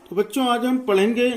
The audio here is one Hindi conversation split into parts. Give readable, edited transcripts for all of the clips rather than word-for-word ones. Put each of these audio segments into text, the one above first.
तो बच्चों आज हम पढ़ेंगे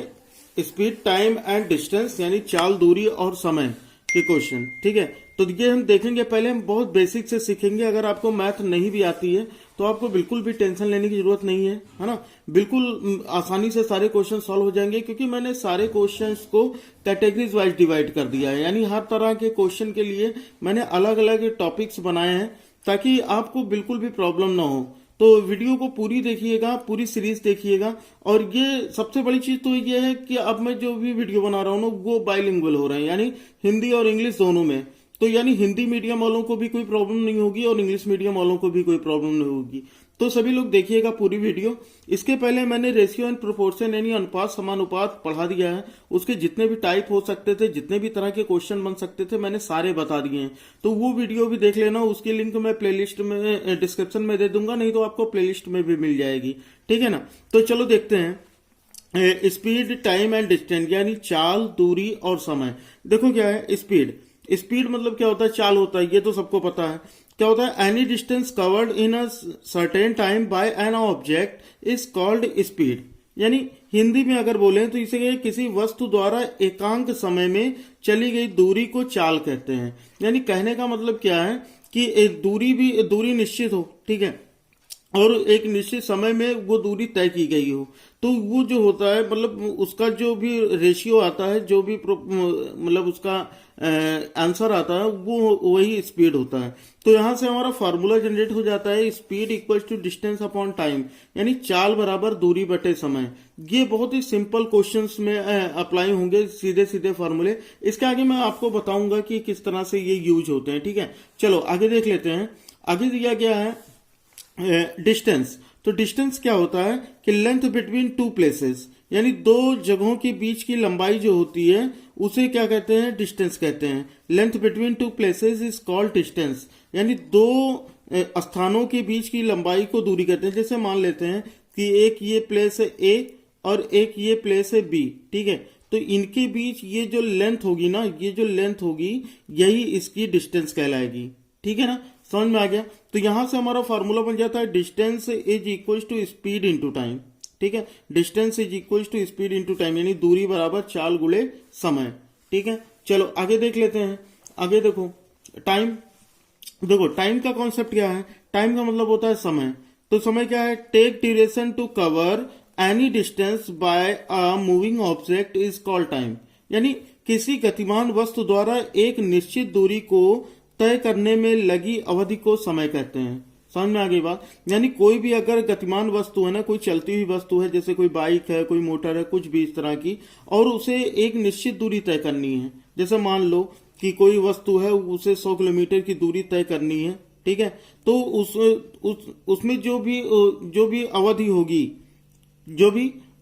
स्पीड, टाइम एंड डिस्टेंस यानी चाल, दूरी और समय के क्वेश्चन। ठीक है, तो ये हम देखेंगे। पहले हम बहुत बेसिक से सीखेंगे। अगर आपको मैथ नहीं भी आती है तो आपको बिल्कुल भी टेंशन लेने की जरूरत नहीं है ना। बिल्कुल आसानी से सारे क्वेश्चन सॉल्व हो जाएंगे, क्योंकि मैंने सारे क्वेश्चंस को कैटेगरीज वाइज डिवाइड कर दिया है। यानी हर तरह के क्वेश्चन के लिए मैंने अलग अलग टॉपिक्स बनाए हैं, ताकि आपको बिल्कुल भी प्रॉब्लम ना हो। तो वीडियो को पूरी देखिएगा, पूरी सीरीज देखिएगा। और ये सबसे बड़ी चीज तो ये है कि अब मैं जो भी वीडियो बना रहा हूँ ना, वो बाइलिंगुअल हो रहे हैं, यानी हिंदी और इंग्लिश दोनों में। तो यानी हिंदी मीडियम वालों को भी कोई प्रॉब्लम नहीं होगी और इंग्लिश मीडियम वालों को भी कोई प्रॉब्लम नहीं होगी। तो सभी लोग देखिएगा पूरी वीडियो। इसके पहले मैंने रेशियो एंड प्रोपोर्शन यानी अनुपात समानुपात पढ़ा दिया है। उसके जितने भी टाइप हो सकते थे, जितने भी तरह के क्वेश्चन बन सकते थे, मैंने सारे बता दिए हैं। तो वो वीडियो भी देख लेना। उसकी लिंक मैं प्लेलिस्ट में डिस्क्रिप्शन में दे दूंगा, नहीं तो आपको प्लेलिस्ट में भी मिल जाएगी। ठीक है ना। तो चलो देखते हैं स्पीड, टाइम एंड डिस्टेंस यानी चाल, दूरी और समय। देखो क्या है स्पीड। स्पीड मतलब क्या होता है? चाल होता है, ये तो सबको पता है। क्या होता है? Any distance covered in a certain time by an object is called speed. यानी हिंदी में अगर बोले तो इसे किसी वस्तु द्वारा एकांक समय में चली गई दूरी को चाल कहते हैं। यानी कहने का मतलब क्या है कि एक दूरी निश्चित हो, ठीक है, और एक निश्चित समय में वो दूरी तय की गई हो, तो वो जो होता है मतलब उसका जो भी रेशियो आता है, जो भी मतलब उसका आंसर आता है, वो वही स्पीड होता है। तो यहां से हमारा फार्मूला जनरेट हो जाता है, speed equals to distance upon time, यानी चाल बराबर दूरी बटे समय। ये बहुत ही सिंपल क्वेश्चंस में अप्लाई होंगे, सीधे सीधे फार्मूले। इसके आगे मैं आपको बताऊंगा कि किस तरह से ये यूज होते हैं। ठीक है, चलो आगे देख लेते हैं। आगे दिया गया है डिस्टेंस। तो डिस्टेंस क्या होता है कि लेंथ बिटवीन टू प्लेसेस, यानी दो जगहों के बीच की लंबाई जो होती है उसे क्या कहते हैं? डिस्टेंस कहते हैं। Length between two places is called distance, यानी दो स्थानों के बीच की लंबाई को दूरी कहते हैं। जैसे मान लेते हैं कि एक ये प्लेस है ए और एक ये प्लेस है बी, ठीक है, तो इनके बीच ये जो लेंथ होगी ना, ये जो लेंथ होगी यही इसकी डिस्टेंस कहलाएगी। ठीक है ना, समझ में आ गया। तो यहां से हमारा फॉर्मूला बन जाता है distance is equal to speed into time. ठीक है, distance is equal to speed into time, यानी दूरी बराबर चाल गुणे समय। ठीक है, चलो आगे देख लेते हैं। आगे देखो टाइम। देखो टाइम का कॉन्सेप्ट क्या है? टाइम का मतलब होता है समय। तो समय क्या है? Take duration to cover any distance by a moving object is called time, यानी किसी गतिमान वस्तु द्वारा एक निश्चित दूरी को तय करने में लगी अवधि को समय कहते हैं। समझ में आ गई बात? यानी कोई भी अगर गतिमान वस्तु है ना, कोई चलती हुई वस्तु है, जैसे कोई बाइक है, कोई मोटर है, कुछ भी इस तरह की, और उसे एक निश्चित दूरी तय करनी है। जैसे मान लो कि कोई वस्तु है, उसे 100 किलोमीटर की दूरी तय करनी है, ठीक है, तो उसमें जो भी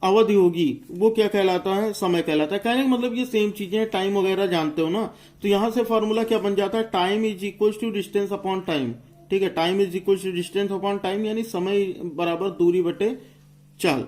अवधि होगी वो क्या कहलाता है? समय कहलाता है। कहने का मतलब ये सेम चीजें, टाइम वगैरह जानते हो ना। तो यहां से फॉर्मूला क्या बन जाता है? Time is equal to distance upon time. ठीक है, time is equal to distance upon time, यानी समय बराबर दूरी बटे चाल।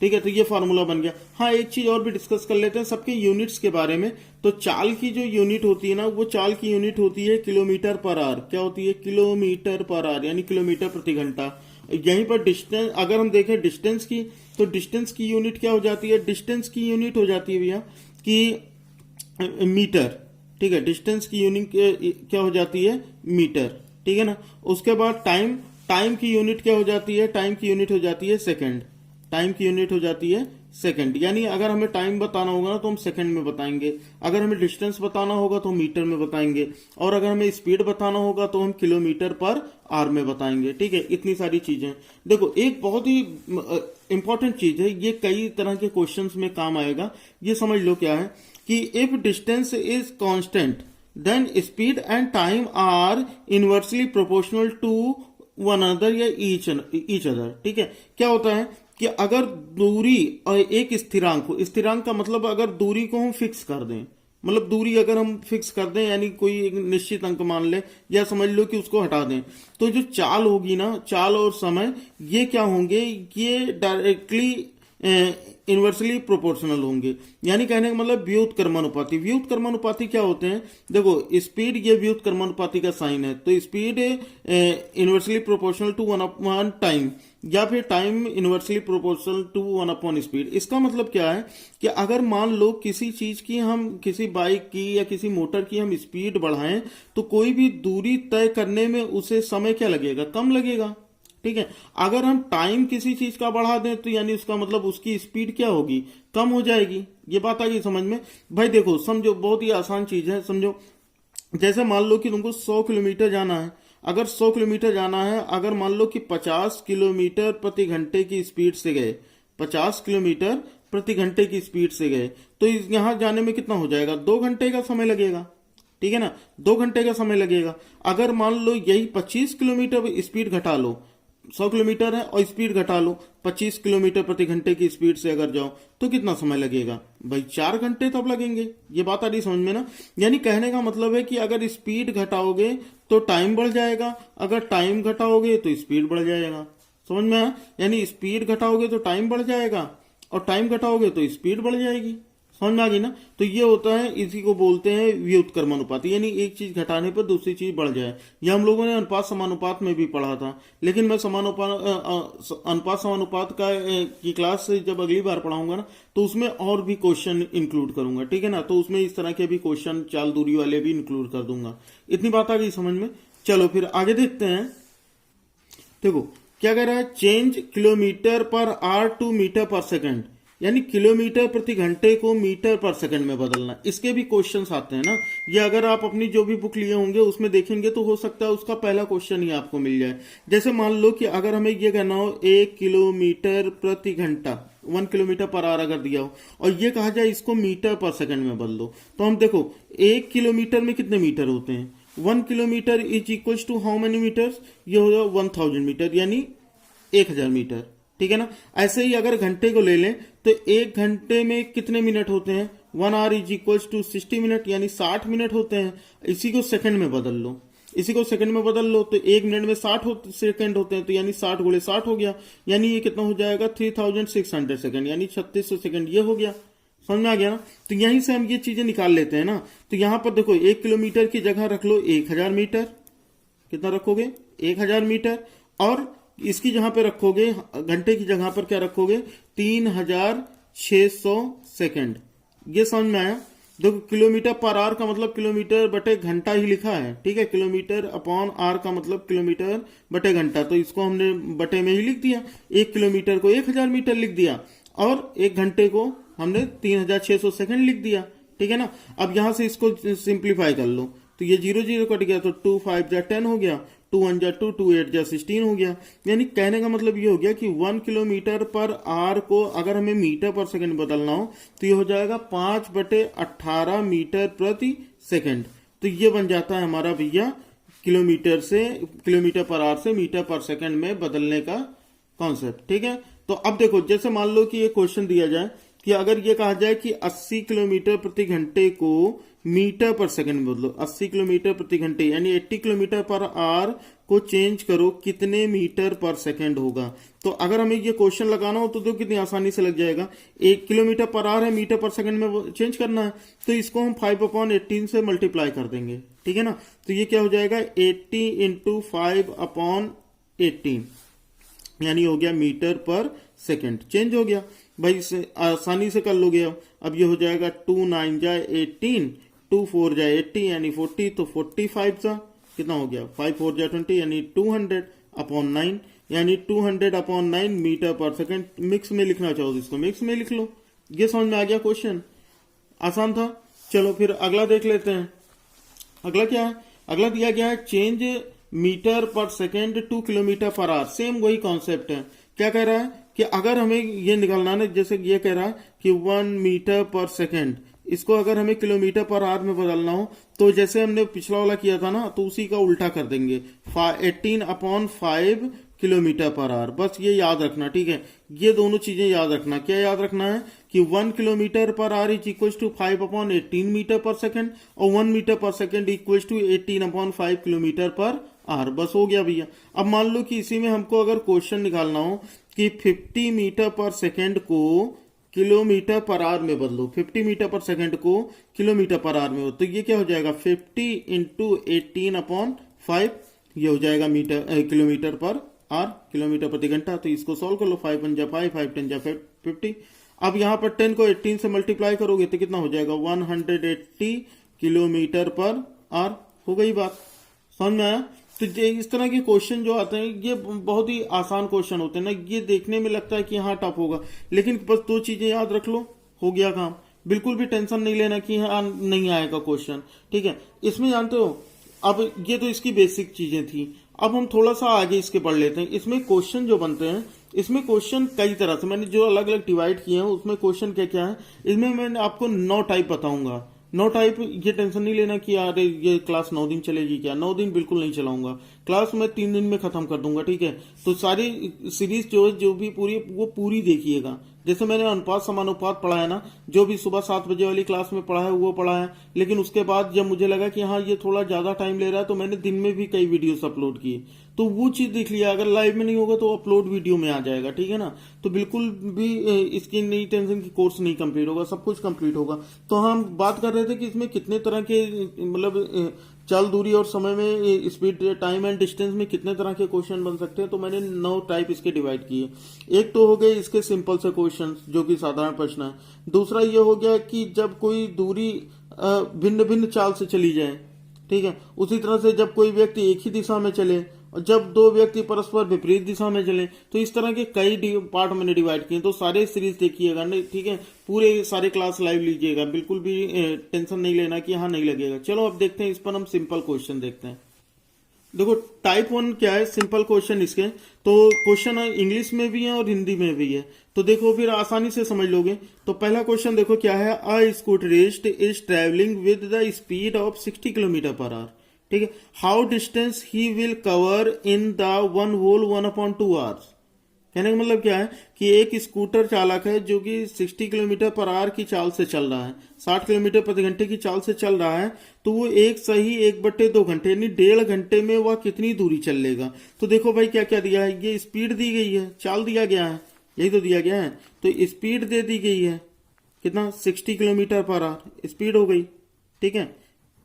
ठीक है, तो ये फॉर्मूला बन गया। हाँ, एक चीज और भी डिस्कस कर लेते हैं सबके यूनिट्स के बारे में। तो चाल की जो यूनिट होती है ना, वो चाल की यूनिट होती है किलोमीटर पर आवर। क्या होती है? किलोमीटर पर आवर, यानी किलोमीटर प्रति घंटा। यहीं पर डिस्टेंस अगर हम देखें डिस्टेंस की, तो डिस्टेंस की यूनिट क्या हो जाती है? डिस्टेंस की यूनिट हो जाती है भैया कि मीटर। ठीक है, डिस्टेंस की यूनिट क्या हो जाती है? मीटर। ठीक है ना। उसके बाद टाइम की यूनिट क्या हो जाती है? टाइम की यूनिट हो जाती है सेकंड। टाइम की यूनिट हो जाती है सेकंड, यानी अगर हमें टाइम बताना होगा ना तो हम सेकंड में बताएंगे, अगर हमें डिस्टेंस बताना होगा तो हम मीटर में बताएंगे, और अगर हमें स्पीड बताना होगा तो हम किलोमीटर पर आवर में बताएंगे। ठीक है, इतनी सारी चीजें। देखो एक बहुत ही इंपॉर्टेंट चीज है, ये कई तरह के क्वेश्चंस में काम आएगा। ये समझ लो क्या है कि if distance is constant then speed and time are inversely proportional to one other या ईच अदर। ठीक है, क्या होता है कि अगर दूरी और एक स्थिरांक हो, स्थिरांक का मतलब अगर दूरी को हम फिक्स कर दें, मतलब दूरी अगर हम फिक्स कर दें, यानी कोई एक निश्चित अंक मान ले, या समझ लो कि उसको हटा दें, तो जो चाल होगी ना, चाल और समय, ये क्या होंगे? ये डायरेक्टली इन्वर्सली प्रोपोर्शनल होंगे। यानी कहने का मतलब व्युत्क्रमानुपाती। व्युत्क्रमानुपाती क्या होते हैं? देखो स्पीड, ये व्युत्क्रमानुपाती का साइन है, तो speed inversely proportional to 1 time, या फिर time inversely proportional to 1 speed. इसका मतलब क्या है कि अगर मान लो किसी चीज की, हम किसी बाइक की या किसी मोटर की हम स्पीड बढ़ाएं, तो कोई भी दूरी तय करने में उसे समय क्या लगेगा? कम लगेगा। ठीक है, अगर हम टाइम किसी चीज का बढ़ा दें तो यानी उसका मतलब उसकी स्पीड क्या होगी? कम हो जाएगी। ये बात आ गई समझ में? भाई देखो समझो, बहुत ही आसान चीज है, समझो। जैसे मान लो कि तुमको 100 किलोमीटर जाना है। अगर 100 किलोमीटर जाना है, अगर मान लो कि 50 किलोमीटर प्रति घंटे की स्पीड से गए, 50 किलोमीटर प्रति घंटे की स्पीड से गए, तो यहां जाने में कितना हो जाएगा? 2 घंटे का समय लगेगा। ठीक है ना, 2 घंटे का समय लगेगा। अगर मान लो यही 25 किलोमीटर स्पीड घटा लो, 100 किलोमीटर है और स्पीड घटा लो 25 किलोमीटर प्रति घंटे की स्पीड से अगर जाओ, तो कितना समय लगेगा? भाई 4 घंटे तब लगेंगे। ये बात आ रही समझ में ना? यानी कहने का मतलब है कि अगर स्पीड घटाओगे तो टाइम बढ़ जाएगा, अगर टाइम घटाओगे तो स्पीड बढ़ जाएगा। समझ में आया? यानी स्पीड घटाओगे तो टाइम बढ़ जाएगा, और टाइम घटाओगे तो स्पीड बढ़ जाएगी। समझ में आ गई ना? तो ये होता है, इसी को बोलते हैं व्युत्क्रमानुपाती, यानी एक चीज घटाने पर दूसरी चीज बढ़ जाए। ये हम लोगों ने अनुपात समानुपात में भी पढ़ा था, लेकिन मैं अनुपात समानुपात की क्लास जब अगली बार पढ़ाऊंगा ना, तो उसमें और भी क्वेश्चन इंक्लूड करूंगा। ठीक है ना, तो उसमें इस तरह के भी क्वेश्चन, चाल दूरी वाले भी इंक्लूड कर दूंगा। इतनी बात आ गई समझ में? चलो फिर आगे देखते हैं। देखो क्या कह रहा है, change kilometre per hour to metre per second, यानी किलोमीटर प्रति घंटे को मीटर पर सेकंड में बदलना। इसके भी क्वेश्चंस आते हैं ना, ये अगर आप अपनी जो भी बुक लिए होंगे उसमें देखेंगे तो हो सकता है उसका पहला क्वेश्चन ही आपको मिल जाए। जैसे मान लो कि अगर हमें ये कहना हो 1 किलोमीटर प्रति घंटा, 1 किलोमीटर पर आवर अगर दिया हो, और ये कहा जाए इसको मीटर पर सेकंड में बदलो, तो हम देखो 1 किलोमीटर में कितने मीटर होते हैं? 1 kilometre is equal to how many metres? ये हो जाए 1000 मीटर, यानी 1000 मीटर। ठीक है ना? ऐसे ही अगर घंटे को ले लें तो 1 घंटे में कितने मिनट होते हैं? 1 hour is equal to 60 minute, यानी 60 मिनट होते हैं। इसी को सेकंड में बदल लो, इसी को सेकंड में बदल लो, तो 1 मिनट में 60 सेकंड होते हैं, तो यानी 60 गुणे 60 हो गया, यानी ये कितना हो जाएगा? 3600 सेकंड, यानी 3600 सेकंड। ये हो गया। समझ में आ गया ना? तो यहीं से हम ये चीजें निकाल लेते हैं ना। तो यहां पर देखो 1 किलोमीटर की जगह रख लो 1000 मीटर। कितना रखोगे? 1000 मीटर। और इसकी जहां पे रखोगे, घंटे की जगह पर क्या रखोगे? 3600 सेकंड। ये समझ में आया? देखो किलोमीटर पर आवर का मतलब किलोमीटर बटे घंटा ही लिखा है। ठीक है, किलोमीटर अपॉन आर का मतलब किलोमीटर बटे घंटा, तो इसको हमने बटे में ही लिख दिया। 1 किलोमीटर को 1000 मीटर लिख दिया, और 1 घंटे को हमने 3600 सेकंड लिख दिया। ठीक है ना? अब यहां से इसको सिंप्लीफाई कर लो, तो ये 0 0 कट गया, तो 2 5 जा 10 हो गया, 2 1 जा 2, 2 8 जा 16 हो गया। यानी कहने का मतलब ये हो गया कि 1 किलोमीटर पर आवर को अगर हमें मीटर पर सेकंड बदलना हो तो ये हो जाएगा 5/18 मीटर प्रति सेकंड। तो ये बन जाता है हमारा भैया किलोमीटर पर आवर से मीटर पर सेकंड में बदलने का कॉन्सेप्ट। ठीक है, तो अब देखो जैसे मान लो कि ये क्वेश्चन दिया जाए कि अगर ये कहा जाए कि 80 किलोमीटर प्रति घंटे को मीटर पर सेकंड में बदलो, 80 किलोमीटर प्रति घंटे यानी 80 किलोमीटर पर आवर को चेंज करो कितने मीटर पर सेकंड होगा। तो अगर हमें ये क्वेश्चन लगाना हो तो कितनी आसानी से लग जाएगा। 1 किलोमीटर पर आवर है, मीटर पर सेकंड में चेंज करना है, तो इसको हम 5/18 से मल्टीप्लाई कर देंगे। ठीक है ना? तो ये क्या हो जाएगा? 80 × 5/18, यानी हो गया मीटर पर सेकंड। चेंज हो गया भाई, आसानी से कर लोगे। अब ये हो जाएगा 2 9 जाए 18, 2 4 जाए 80 यानी 40, तो 45 सा कितना हो गया? 5 4 जाए 20 यानी 200/9, यानी 200/9 मीटर पर सेकंड। मिक्स में लिखना चाहो तो इसको मिक्स में लिख लो। ये समझ में आ गया क्वेश्चन? आसान था। चलो फिर अगला देख लेते हैं। अगला क्या है? अगला दिया गया है change metre per second two kilometre per our. Same वही कॉन्सेप्ट है। क्या कह रहा है कि अगर हमें ये निकालना है, जैसे ये कह रहा है कि 1 मीटर पर सेकेंड, इसको अगर हमें किलोमीटर पर आवर में बदलना हो तो जैसे हमने पिछला वाला किया था ना, तो उसी का उल्टा कर देंगे, 18/5 किलोमीटर पर आवर। बस ये याद रखना। ठीक है, ये दोनों चीजें याद रखना। क्या याद रखना है कि 1 kilometre per hour is equal to 5/18 metre per second, और 1 metre per second equal to 18/5 kilometre per hour. बस हो गया भैया। अब मान लो कि इसी में हमको अगर क्वेश्चन निकालना हो कि 50 मीटर पर सेकेंड को किलोमीटर पर आवर में बदलो, 50 मीटर पर सेकंड को किलोमीटर पर आवर में हो, तो ये क्या हो जाएगा 50 इंटू 18/5, ये हो जाएगा किलोमीटर पर आवर, किलोमीटर प्रति घंटा। तो इसको सॉल्व कर लो, 5 × 5, 5 × 10 50। अब यहाँ पर 10 को 18 से मल्टीप्लाई करोगे तो कितना हो जाएगा 180 किलोमीटर पर आवर। हो गई बात, समझ में आया? तो ये इस तरह के क्वेश्चन जो आते हैं ये बहुत ही आसान क्वेश्चन होते हैं ना, ये देखने में लगता है कि हाँ टफ होगा, लेकिन बस दो चीजें याद रख लो, हो गया काम। बिल्कुल भी टेंशन नहीं लेना कि हाँ नहीं आएगा क्वेश्चन, ठीक है। इसमें जानते हो, अब ये तो इसकी बेसिक चीजें थी, अब हम थोड़ा सा आगे इसके पढ़ लेते हैं। इसमें क्वेश्चन जो बनते हैं, इसमें क्वेश्चन कई तरह से, मैंने जो अलग अलग डिवाइड किए हैं उसमें क्वेश्चन क्या क्या है, इसमें मैंने आपको 9 टाइप बताऊंगा। 9 टाइप, ये टेंशन नहीं लेना कि यार ये क्लास 9 दिन चलेगी क्या, 9 दिन बिल्कुल नहीं चलाऊंगा, क्लास मैं 3 दिन में खत्म कर दूंगा, ठीक है। तो सारी सीरीज जो भी पूरी वो पूरी देखिएगा। जैसे मैंने अनुपात समानुपात पढ़ा है ना, जो भी सुबह 7 बजे वाली क्लास में पढ़ा है वो पढ़ा है, लेकिन उसके बाद जब मुझे लगा कि हाँ ये थोड़ा ज्यादा टाइम ले रहा है तो मैंने दिन में भी कई वीडियोस अपलोड किए, तो वो चीज देख लिया। अगर लाइव में नहीं होगा तो अपलोड वीडियो में आ जाएगा, ठीक है ना। तो बिल्कुल भी इसकी नहीं टेंशन की कोर्स नहीं कंप्लीट होगा, सब कुछ कंप्लीट होगा। तो हम बात कर रहे थे कि इसमें कितने तरह के मतलब चाल, दूरी और समय में स्पीड, टाइम एंड डिस्टेंस में कितने तरह के क्वेश्चन बन सकते हैं। तो मैंने 9 टाइप इसके डिवाइड किए। एक तो हो गए इसके सिंपल से क्वेश्चन जो कि साधारण प्रश्न है। दूसरा ये हो गया कि जब कोई दूरी भिन्न भिन्न चाल से चली जाए, ठीक है। उसी तरह से जब कोई व्यक्ति एक ही दिशा में चले और जब दो व्यक्ति परस्पर विपरीत दिशा में चले, तो इस तरह के कई पार्ट मैंने डिवाइड किए। तो सारे सीरीज देखिएगा, नहीं ठीक है, पूरे सारे क्लास लाइव लीजिएगा, बिल्कुल भी टेंशन नहीं लेना कि हाँ नहीं लगेगा। चलो अब देखते हैं, इस पर हम सिंपल क्वेश्चन देखते हैं। देखो टाइप 1 क्या है, सिंपल क्वेश्चन इसके। तो क्वेश्चन इंग्लिश में भी है और हिंदी में भी है, तो देखो फिर आसानी से समझ लोगे। तो पहला क्वेश्चन देखो क्या है, a scooterist is travelling with the speed of 60 kilometre per hour, ठीक है। How distance he will cover in the 1/2 hours. कहने का मतलब क्या है कि एक स्कूटर चालक है जो कि 60 किलोमीटर पर आवर की चाल से चल रहा है, 60 किलोमीटर प्रति घंटे की चाल से चल रहा है, तो वो 1/2 घंटे यानी 1.5 घंटे में वह कितनी दूरी चल लेगा। तो देखो भाई क्या क्या दिया है, ये स्पीड दी गई है, चाल दिया गया है, यही तो दिया गया है। तो स्पीड दे दी गई है, कितना 60 किलोमीटर पर आवर स्पीड हो गई, ठीक है।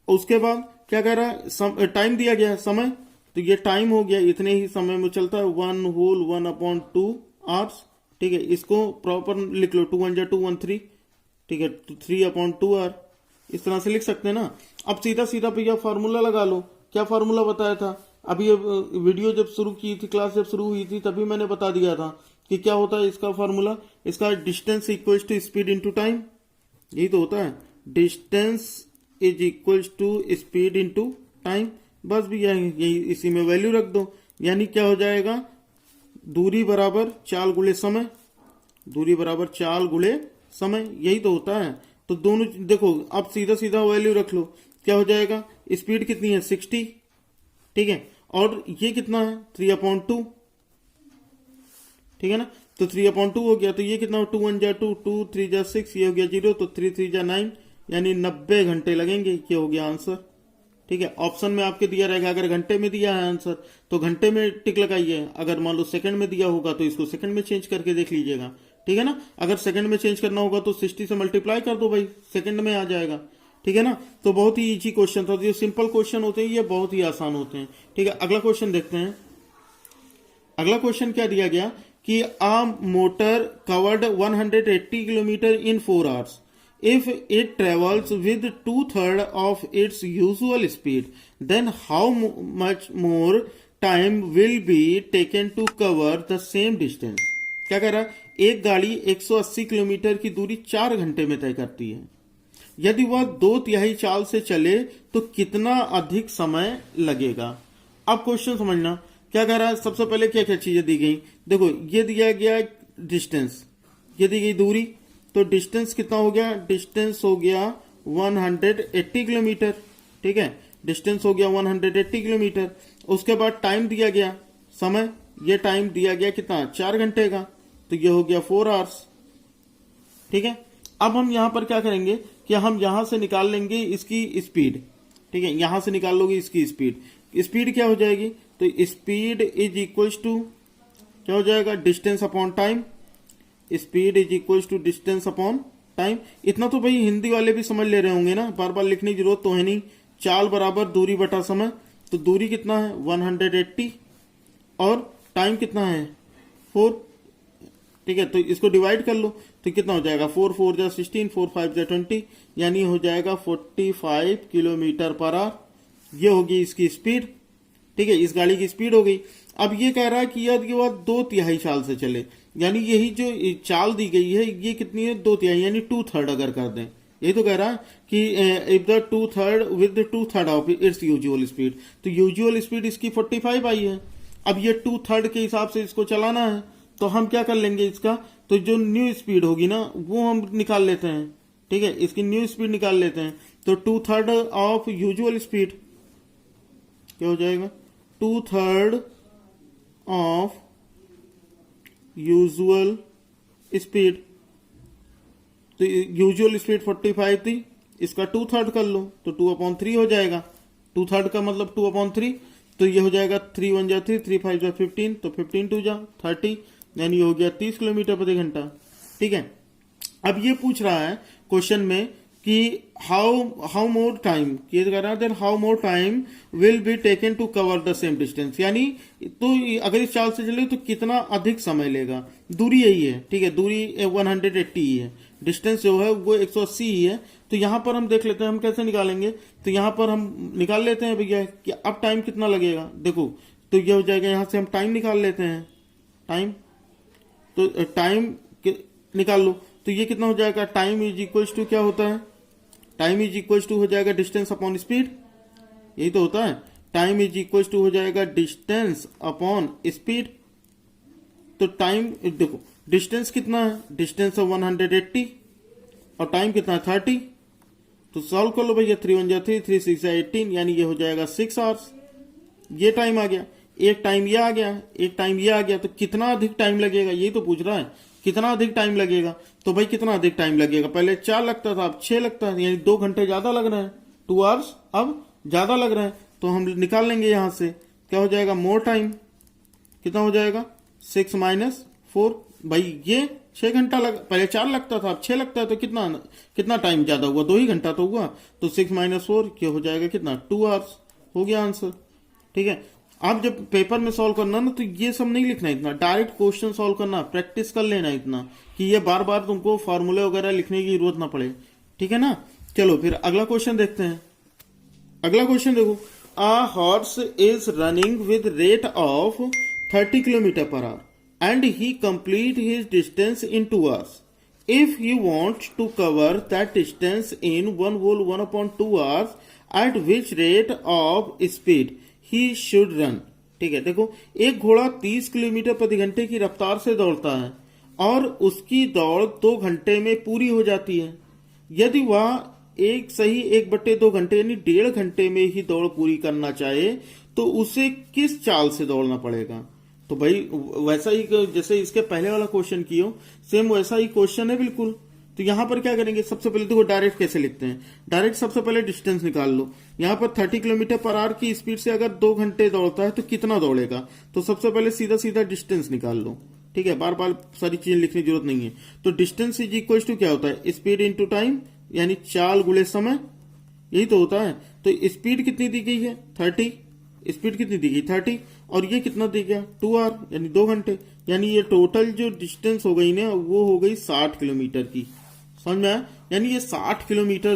उसके बाद क्या कह रहा है, टाइम दिया गया है, समय, तो ये टाइम हो गया, इतने ही समय में चलता है, 1/2 आवर्स, ठीक है। इसको प्रॉपर लिख लो, 2 × 1 = 2 = 3, ठीक है, 3/2 आवर, इस तरह से लिख सकते हैं ना। अब सीधा सीधा भैया फार्मूला लगा लो। क्या फार्मूला बताया था अभी, ये वीडियो जब शुरू की थी, क्लास जब शुरू हुई थी तभी मैंने बता दिया था कि क्या होता है इसका फार्मूला, इसका distance equals to speed into time, यही तो होता है, distance is equals to speed into time. बस भी यही इसी में वैल्यू रख दो, यानी क्या हो जाएगा, दूरी बराबर चाल गुणे समय, दूरी बराबर चाल गुणे समय, यही तो होता है। तो दोनों देखो, अब सीधा सीधा वैल्यू रख लो, क्या हो जाएगा, स्पीड कितनी है 60, ठीक है, और ये कितना है 3/2, ठीक है ना। तो 3/2 हो गया, तो ये कितना, 2 × 1 = 2, 2 × 3 = 6, ये हो गया 0, तो 3 × 3 = 9, यानी 90 घंटे लगेंगे। ये हो गया आंसर, ठीक है। ऑप्शन में आपके दिया रहेगा, अगर घंटे में दिया है आंसर तो घंटे में टिक लगाइए, अगर मान लो सेकंड में दिया होगा तो इसको सेकंड में चेंज करके देख लीजिएगा, ठीक है ना। अगर सेकंड में चेंज करना होगा तो 60 से मल्टीप्लाई कर दो भाई, सेकंड में आ जाएगा, ठीक है ना। तो बहुत ही इजी क्वेश्चन था। जो सिंपल क्वेश्चन होते हैं ये बहुत ही आसान होते हैं, ठीक है। अगला क्वेश्चन देखते हैं। अगला क्वेश्चन क्या दिया गया कि a motor covered 180 kilometre in 4 hours if it travels with 2/3 of its usual speed, then how much more time will be taken to cover the same distance। क्या कह रहा है, एक गाड़ी 180 किलोमीटर की दूरी 4 घंटे में तय करती है, यदि वह 2/3 चाल से चले तो कितना अधिक समय लगेगा। अब क्वेश्चन समझना क्या कह रहा है। सबसे पहले क्या क्या चीजें दी गई, देखो ये दिया गया डिस्टेंस, ये दी गई दूरी, तो डिस्टेंस कितना हो गया, डिस्टेंस हो गया 180 किलोमीटर, ठीक है, डिस्टेंस हो गया 180 किलोमीटर। उसके बाद टाइम दिया गया, समय, ये टाइम दिया गया कितना 4 घंटे का, तो ये हो गया 4 आवर्स, ठीक है। अब हम यहां पर क्या करेंगे कि हम यहां से निकाल लेंगे इसकी स्पीड, ठीक है, यहां से निकाल लोगे इसकी स्पीड। स्पीड क्या हो जाएगी, तो स्पीड इज इक्वल्स टू क्या हो जाएगा, distance upon time, speed is equal to distance upon time. इतना तो भाई हिंदी वाले भी समझ ले रहे होंगे ना, बार बार लिखने की जरूरत तो है नहीं। चाल बराबर दूरी बटा समय, तो दूरी कितना है 180 और टाइम कितना है 4। ठीक है, तो इसको डिवाइड कर लो तो कितना हो जाएगा 4 4 जा 16, 4 5 जा 20, यानी हो जाएगा 45 किलोमीटर पर आवर। ये होगी इसकी स्पीड। ठीक है, इस गाड़ी की स्पीड हो गई। अब ये कह रहा है कि यदि वह 2/3 चाल से चले, यानी यही जो चाल दी गई है ये कितनी है 2/3 यानी 2/3 अगर कर दें, यही तो कह रहा है कि if the 2/3 with the 2/3 of its usual speed, तो यूजुअल स्पीड इसकी 45 आई है। अब ये 2/3 के हिसाब से इसको चलाना है, तो हम क्या कर लेंगे इसका, तो जो न्यू स्पीड होगी ना वो हम निकाल लेते हैं। ठीक है, इसकी न्यू स्पीड निकाल लेते हैं, तो 2/3 ऑफ यूजुअल स्पीड क्या हो जाएगा 2/3 ऑफ यूजुअल स्पीड। तो यूजुअल स्पीड 45 थी, इसका 2/3 कर लो तो 2/3 हो जाएगा। 2/3 का मतलब 2/3, तो ये हो जाएगा 3 1 जा 3, 3 5 जा 15, तो 15 2 जा 30, यानी हो गया 30 किलोमीटर प्रति घंटा। ठीक है, अब ये पूछ रहा है क्वेश्चन में कि हाउ मोर टाइम, ये कह रहा है how more time will be taken to cover the same distance, यानी तो अगर इस चाल से चले तो कितना अधिक समय लेगा। दूरी यही है, ठीक है, दूरी 180 ही है, डिस्टेंस जो है वो 180 ही है। तो यहां पर हम देख लेते हैं हम कैसे निकालेंगे, तो यहां पर हम निकाल लेते हैं भैया कि अब टाइम कितना लगेगा। देखो तो ये हो जाएगा, यहां से हम टाइम निकाल लेते हैं, टाइम, तो टाइम निकाल लो, तो ये कितना हो जाएगा, टाइम इज इक्वल टू क्या होता है, टाइम इज इक्वल टू हो जाएगा डिस्टेंस अपॉन स्पीड, यही तो होता है। टाइम इज इक्वल टू हो जाएगा डिस्टेंस अपॉन स्पीड। तो टाइम देखो डिस्टेंस कितना है, डिस्टेंस है 180 और टाइम कितना है 30, तो सॉल्व कर लो भैया, 3 1 जा 3, 3 6 जा 18, यानी ये हो जाएगा 6 आवर्स। ये टाइम आ गया, एक टाइम ये आ गया, एक टाइम ये आ गया, तो कितना अधिक टाइम लगेगा यही तो पूछ रहा है, कितना अधिक टाइम लगेगा। तो भाई कितना अधिक टाइम लगेगा, पहले 4 लगता था अब 6 लगता है, यानी 2 घंटे ज्यादा लग रहे हैं, 2 आवर्स अब ज्यादा लग रहे हैं। तो हम निकाल लेंगे यहां से, क्या हो जाएगा मोर टाइम, कितना हो जाएगा 6 - 4, भाई ये 6 घंटा लग, पहले 4 लगता था अब 6 लगता है, तो कितना टाइम ज्यादा हुआ, 2 ही घंटा तो हुआ। तो 6 - 4 क्या हो जाएगा कितना 2 आवर्स, हो गया आंसर। ठीक है, आप जब पेपर में सॉल्व करना ना तो ये सब नहीं लिखना, इतना डायरेक्ट क्वेश्चन सॉल्व करना, प्रैक्टिस कर लेना इतना कि ये बार बार तुमको फॉर्मूले वगैरह लिखने की जरूरत ना पड़े। ठीक है ना, चलो फिर अगला क्वेश्चन देखते हैं। अगला क्वेश्चन देखो, a horse is running with rate of 30 kilometre per our and he complete his distance in 2 hours. If he wants to cover that distance in 1/2 hours, at which rate of speed he should run। ठीक है, देखो एक घोड़ा 30 किलोमीटर प्रति घंटे की रफ्तार से दौड़ता है और उसकी दौड़ 2 घंटे में पूरी हो जाती है। यदि वह एक सही 1/2 घंटे यानी 1.5 घंटे में ही दौड़ पूरी करना चाहे तो उसे किस चाल से दौड़ना पड़ेगा। तो भाई वैसा ही जैसे इसके पहले वाला क्वेश्चन किया सेम वैसा ही क्वेश्चन है बिल्कुल। तो यहां पर क्या करेंगे, सबसे पहले देखो डायरेक्ट कैसे लिखते हैं, डायरेक्ट सबसे पहले डिस्टेंस निकाल लो। यहां पर 30 किलोमीटर पर आवर की स्पीड से अगर 2 घंटे दौड़ता है तो कितना दौड़ेगा, तो सबसे पहले सीधा सीधा डिस्टेंस निकाल लो। ठीक है, बार बार सारी चीजें लिखने की जरूरत नहीं है। तो डिस्टेंस इज इक्वल टू क्या होता है, स्पीड इंटू टाइम, यानी चाल गुणे समय, यही तो होता है। तो स्पीड कितनी दी गई है 30, स्पीड कितनी दी गई 30, और ये कितना दी गया 2 आवर यानी 2 घंटे, यानी ये टोटल जो डिस्टेंस हो गई ना वो हो गई 60 किलोमीटर की। समझ में आया, यानी ये 60 किलोमीटर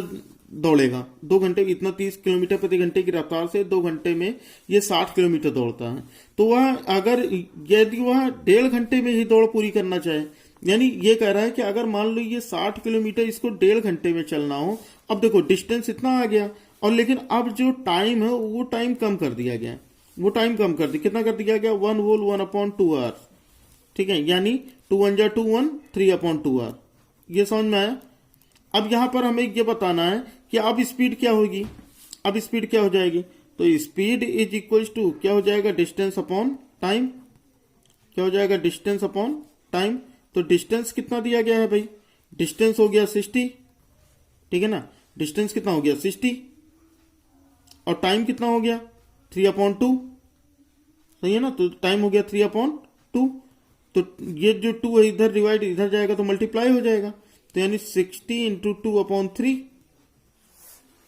दौड़ेगा 2 घंटे, इतना 30 किलोमीटर प्रति घंटे की रफ्तार से 2 घंटे में ये 60 किलोमीटर दौड़ता है। तो वह अगर यदि वह 1.5 घंटे में ही दौड़ पूरी करना चाहे, यानी ये कह रहा है कि अगर मान लो ये 60 किलोमीटर इसको 1.5 घंटे में चलना हो। अब देखो डिस्टेंस इतना आ गया और लेकिन अब जो टाइम है वो टाइम कम कर दिया गया, वो टाइम कम कर दिया, कितना कर दिया गया 1/2 आवर्स। ठीक है, यानी 2 1 जा 2 1, 3/2 आवर। ये समझ में आया। अब यहां पर हमें ये बताना है कि अब स्पीड क्या होगी, अब स्पीड क्या हो जाएगी, तो स्पीड इज इक्वल टू क्या हो जाएगा डिस्टेंस अपॉन टाइम, क्या हो जाएगा डिस्टेंस अपॉन टाइम। तो डिस्टेंस कितना दिया गया है भाई, डिस्टेंस हो गया 60, ठीक है ना, डिस्टेंस कितना हो गया 60 और टाइम कितना हो गया 3/2, सही है ना, तो टाइम हो गया 3/2। तो ये जो 2 है इधर डिवाइड इधर जाएगा तो मल्टीप्लाई हो जाएगा, तो यानी 60 इंटू 2/3।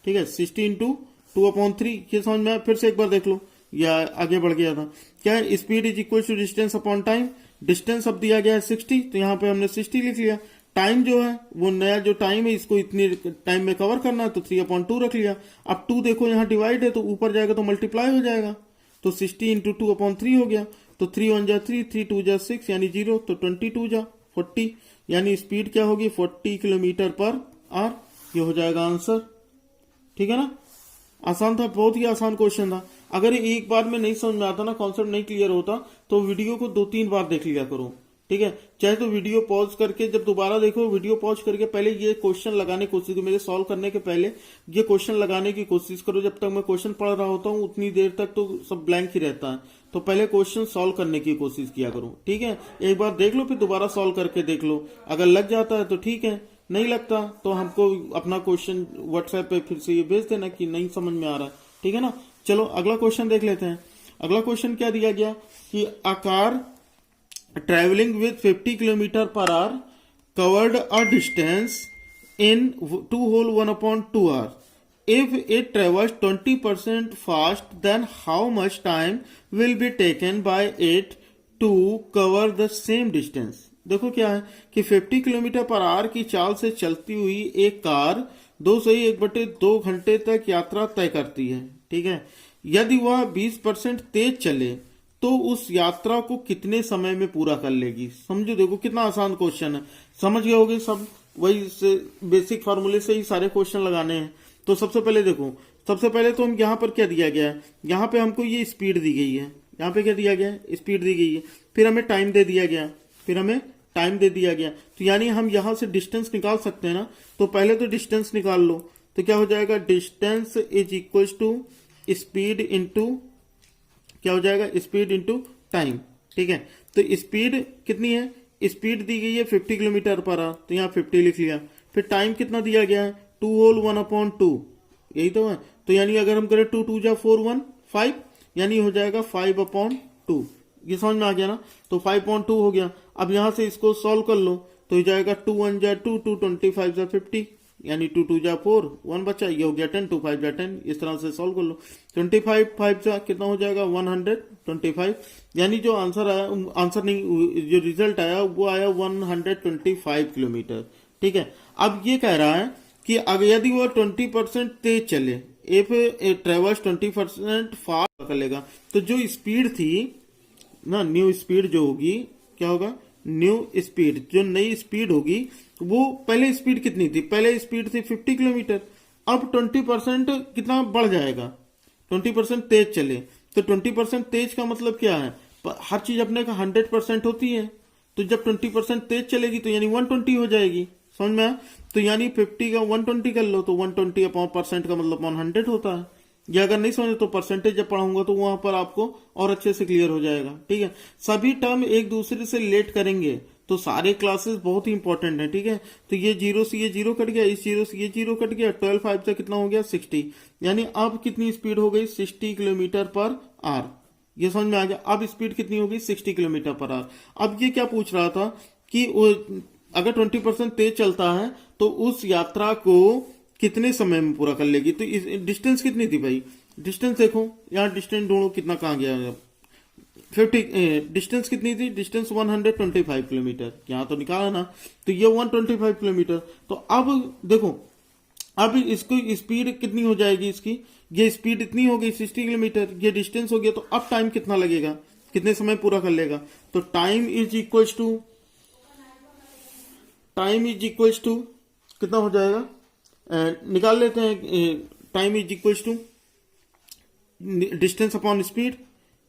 ठीक है, 60 इंटू 2/3। ये समझ में आया? फिर से एक बार देख लो, या आगे बढ़ गया था क्या है, speed is equal to distance upon time. Distance अब दिया गया है 60, तो यहाँ पे हमने 60 लिख लिया। टाइम जो है वो नया जो टाइम है इसको इतनी टाइम में कवर करना है, तो 3/2 रख लिया। अब 2 देखो यहाँ डिवाइड है तो ऊपर जाएगा तो मल्टीप्लाई हो जाएगा, तो 60 इंटू 2/3 हो गया। तो 3 1 जा 3, 3 2 जा 6 यानी 0, तो 22 जा 40, यानी स्पीड क्या होगी 40 किलोमीटर पर आवर। ये हो जाएगा आंसर। ठीक है ना, आसान था, बहुत ही आसान क्वेश्चन था। अगर एक बार में नहीं समझ में आता ना, कॉन्सेप्ट नहीं क्लियर होता, तो वीडियो को 2-3 बार देख लिया करो। ठीक है, चाहे तो वीडियो पॉज करके जब दोबारा देखो, वीडियो पॉज करके पहले ये क्वेश्चन लगाने की कोशिश करो, मेरे सॉल्व करने के पहले ये क्वेश्चन लगाने की कोशिश करो। जब तक मैं क्वेश्चन पढ़ रहा होता हूँ उतनी देर तक तो सब ब्लैंक ही रहता है, तो पहले क्वेश्चन सॉल्व करने की कोशिश किया करो। ठीक है, एक बार देख लो फिर दोबारा सॉल्व करके देख लो, अगर लग जाता है तो ठीक है, नहीं लगता तो हमको अपना क्वेश्चन व्हाट्सएप पे फिर से ये भेज देना कि नहीं समझ में आ रहा है। ठीक है ना, चलो अगला क्वेश्चन देख लेते हैं। अगला क्वेश्चन क्या दिया गया कि a car travelling with 50 kilometre per our covered a distance in 2 whole 1/2 hour. If it travels 20% fast, then how much time will be taken by it to cover the same distance? देखो क्या है कि 50 किलोमीटर पर आवर की चाल से चलती हुई एक कार 2/1/2 घंटे तक यात्रा तय करती है। ठीक है, यदि वह 20% तेज चले तो उस यात्रा को कितने समय में पूरा कर लेगी। समझो, देखो कितना आसान क्वेश्चन है, समझ गए होगे सब। वही से बेसिक फार्मूले से ही सारे क्वेश्चन लगाने हैं। तो सबसे पहले देखो, सबसे पहले तो हम यहाँ पर क्या दिया गया है, यहाँ पे हमको ये स्पीड दी गई है, यहाँ पे क्या दिया गया है, स्पीड दी गई है। फिर हमें टाइम दे दिया गया, फिर हमें टाइम दे दिया गया, तो यानी हम यहाँ से डिस्टेंस निकाल सकते हैं ना। तो पहले तो डिस्टेंस निकाल लो, तो क्या हो जाएगा, distance is equal to speed into क्या हो जाएगा, स्पीड इंटू टाइम। ठीक है, तो स्पीड कितनी है, स्पीड दी गई है 50 किलोमीटर पर आवर, तो यहाँ 50 लिख लिया। फिर टाइम कितना दिया गया है, 2 whole 1/2, यही तो है। तो यानी अगर हम करें 2 2 जा 4 1 5, यानी हो जाएगा 5/2। ये समझ में आ गया ना, तो 5/2 हो गया। अब यहां से इसको सॉल्व कर लो, तो हो जाएगा 2 1 जा 2, 2 25 जा 50, यानी 2 2 जा 4, 1 बचा, ये हो गया 10, 2 5 जा 10। इस तरह से सॉल्व कर लो। 25 5 जा कितना हो जाएगा 125, यानी जो आंसर आया, आंसर नहीं, जो रिजल्ट आया वो आया 125 किलोमीटर। ठीक है, अब ये कह रहा है कि अगर यदि वो 20% तेज चले, इफ ट्रेवल्स 20% फास्ट कर लेगा, तो जो स्पीड थी ना, न्यू स्पीड जो होगी, क्या होगा, न्यू स्पीड, जो नई स्पीड होगी, वो पहले स्पीड कितनी थी, पहले स्पीड थी 50 किलोमीटर, अब 20% कितना बढ़ जाएगा, 20% तेज चले। तो 20% तेज का मतलब क्या है, हर चीज अपने का 100% होती है, तो जब 20% तेज चलेगी तो यानी 120 हो जाएगी। समझ में आया, तो यानी 50 का 120 कर लो, तो 120% का मतलब 100 होता है। या अगर नहीं समझे तो परसेंटेज जब पढ़ाऊंगा तो वहां पर आपको और अच्छे से क्लियर हो जाएगा। ठीक है, सभी टर्म एक दूसरे से रिलेट करेंगे, तो सारे क्लासेस बहुत ही इंपॉर्टेंट है। ठीक है, तो ये 0 से ये 0 कट गया, इस 0 से ये 0 कट गया, 12 5 से कितना हो गया 60, यानी अब कितनी स्पीड हो गई 60 किलोमीटर पर आवर। ये समझ में आ गया, अब स्पीड कितनी होगी 60 किलोमीटर पर आवर। अब ये क्या पूछ रहा था कि अगर 20% तेज चलता है तो उस यात्रा को कितने समय में पूरा कर लेगी। तो डिस्टेंस कितनी थी भाई, डिस्टेंस देखो, यहाँ डिस्टेंस ढूंढो कितना कहाँ गया, 50 डिस्टेंस कितनी थी, डिस्टेंस 125 किलोमीटर, यहाँ तो निकाला ना, तो ये 125 किलोमीटर। तो अब देखो, अब इसको स्पीड कितनी हो जाएगी इसकी, ये स्पीड इतनी हो गई 60 किलोमीटर, ये डिस्टेंस हो गया, तो अब टाइम कितना लगेगा, कितने समय पूरा कर लेगा। तो टाइम इज इक्वल टू कितना हो जाएगा, निकाल लेते हैं। Time is equal to distance upon speed,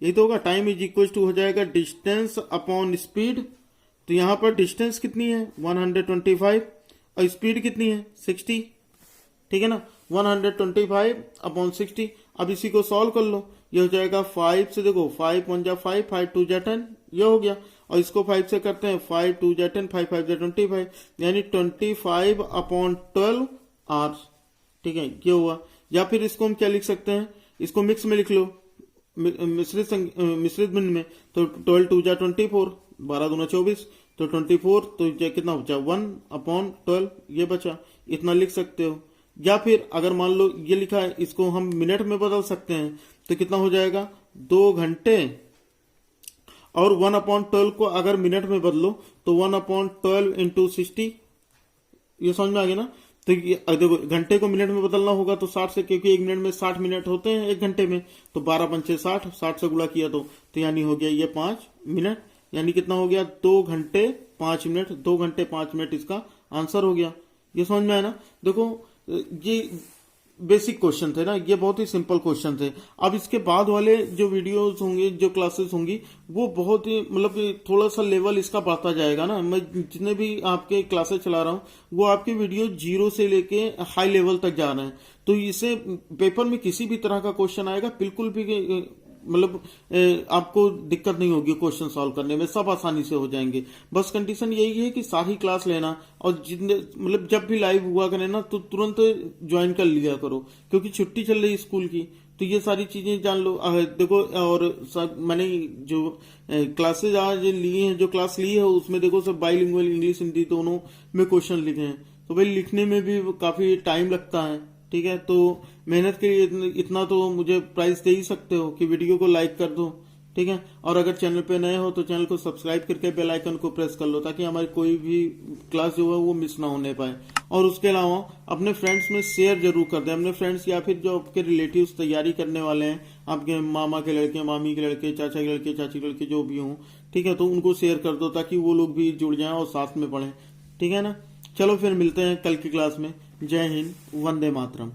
यही तो होगा। टाइम इज इक्वल टू हो जाएगा डिस्टेंस अपॉन स्पीड, तो यहां पर डिस्टेंस कितनी है 125 और स्पीड कितनी है 60। ठीक है ना, 125 अपॉन 60। अब इसी को सॉल्व कर लो, ये हो जाएगा 5 से, देखो 5 1 जा 5, 5 2 जा 10, ये हो गया। और इसको 5 से करते हैं, 5 2 जा 10, 5 5 जा 25, यानी 25 अपॉन 12 आवर्स। ठीक है, ये हुआ। या फिर इसको हम क्या लिख सकते हैं, इसको मिक्स में लिख लो, मिश्रित भिन्न में, तो 12 2 जा 24, 12 दूना 24, तो 24, तो ये कितना बचा 1/12 ये बचा, इतना लिख सकते हो। या फिर अगर मान लो ये लिखा है, इसको हम मिनट में बदल सकते हैं, तो कितना हो जाएगा 2 घंटे, और 1/12 को अगर मिनट में बदलो तो 1/12 इंटू 60, ये समझ में आ गया ना। तो देखो घंटे को मिनट में बदलना होगा तो 60 से, क्योंकि एक मिनट में 60 मिनट होते हैं एक घंटे में, तो 12 पंचे 60, 60 से गुणा किया तो यानी हो गया ये 5 मिनट, यानी कितना हो गया 2 घंटे 5 मिनट, 2 घंटे 5 मिनट इसका आंसर हो गया। ये समझ में आया ना। देखो ये बेसिक क्वेश्चन थे ना, ये बहुत ही सिंपल क्वेश्चन थे। अब इसके बाद वाले जो वीडियोस होंगे, जो क्लासेस होंगी, वो बहुत ही मतलब थोड़ा सा लेवल इसका बढ़ता जाएगा ना। मैं जितने भी आपके क्लासेस चला रहा हूँ वो आपके वीडियो 0 से लेके हाई लेवल तक जा रहे हैं, तो इससे पेपर में किसी भी तरह का क्वेश्चन आएगा बिल्कुल भी मतलब आपको दिक्कत नहीं होगी क्वेश्चन सॉल्व करने में, सब आसानी से हो जाएंगे। बस कंडीशन यही है कि सारी क्लास लेना, और जितने मतलब जब भी लाइव हुआ करे ना तो तुरंत ज्वाइन कर लिया करो, क्योंकि छुट्टी चल रही स्कूल की, तो ये सारी चीजें जान लो। देखो, और सब मैंने जो क्लासेज आज ली हैं, जो क्लास ली है उसमें देखो सब बाइलिंगुअल इंग्लिश हिंदी दोनों में क्वेश्चन लिखे हैं, तो भाई लिखने में भी काफी टाइम लगता है। ठीक है, तो मेहनत के लिए इतना तो मुझे प्राइस दे ही सकते हो कि वीडियो को लाइक कर दो। ठीक है, और अगर चैनल पे नए हो तो चैनल को सब्सक्राइब करके बेल आइकन को प्रेस कर लो, ताकि हमारी कोई भी क्लास जो है वो मिस ना होने पाए। और उसके अलावा अपने फ्रेंड्स में शेयर जरूर कर दें, अपने फ्रेंड्स या फिर जो आपके रिलेटिव्स तैयारी करने वाले हैं, आपके मामा के लड़के, मामी के लड़के, चाचा के लड़के, चाची के लड़के जो भी हों, ठीक है, तो उनको शेयर कर दो ताकि वो लोग भी जुड़ जाएं और साथ में पढ़ें। ठीक है ना। चलो फिर मिलते हैं कल की क्लास में। जय हिंद, वंदे मातरम।